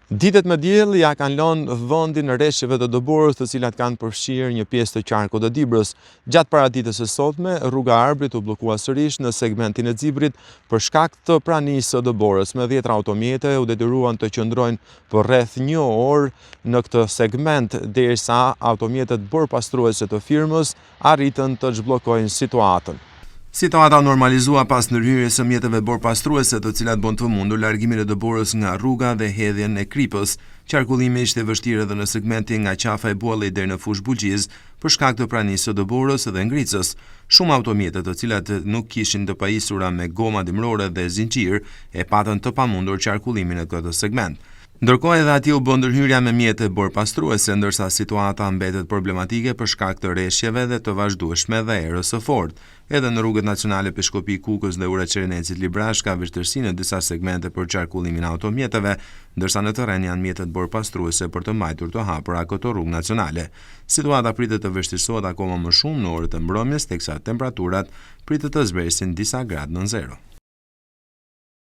Ditët me diell ja kanë lënë vendin rreshjeve të Doborës, të cilat kanë përfshirë një pjesë të qarkut të Dibrës. Gjatë paraditës së sotme, rruga Arbrit u bllokua sërish në segmentin e Xibrit për shkak të pranisë së Doborës. Me 10 automjete u detyruan të qëndrojnë për rreth 1 orë në këtë segment, derisa automjetet borpastruese të firmës arritën të zhbllokojnë situatën. Situata normalizua pas ndërhyrjes së mjeteve borpastruese, të cilat bën të mundur largimin e Doborës nga rruga dhe hedhjen e Kripës. Qarkullimi ishte vështirë edhe në segmentin nga qafa e Bollit deri në fushë Bulgjiz për shkak të pranisë së Doborës dhe Ngricës. Shumë automjete, të cilat nuk kishin të pajisura me goma dimrore dhe zinxhir, e patën të pamundur qarkullimin në këtë segment. Ndërkohë edhe atje u bë ndërhyrja me mjete borpastruese, ndërsa situata mbetet problematike për shkak të rreshjeve dhe të vazhdueshme dhe erës së fortë. Edhe në rrugët nacionale Peshkopi-Kukës dhe Ura-Qereneci-Librash ka vështirësi në disa segmente për qarkullimin e automjeteve, ndërsa në terren janë mjetet borpastruese për të mbajtur të hapura këto rrugë nacionale. Situata pritet të vështirësohet akoma më shumë në orët e mbrëmjes, teksa temperaturat pritet të zbresin disa gradë nën zero.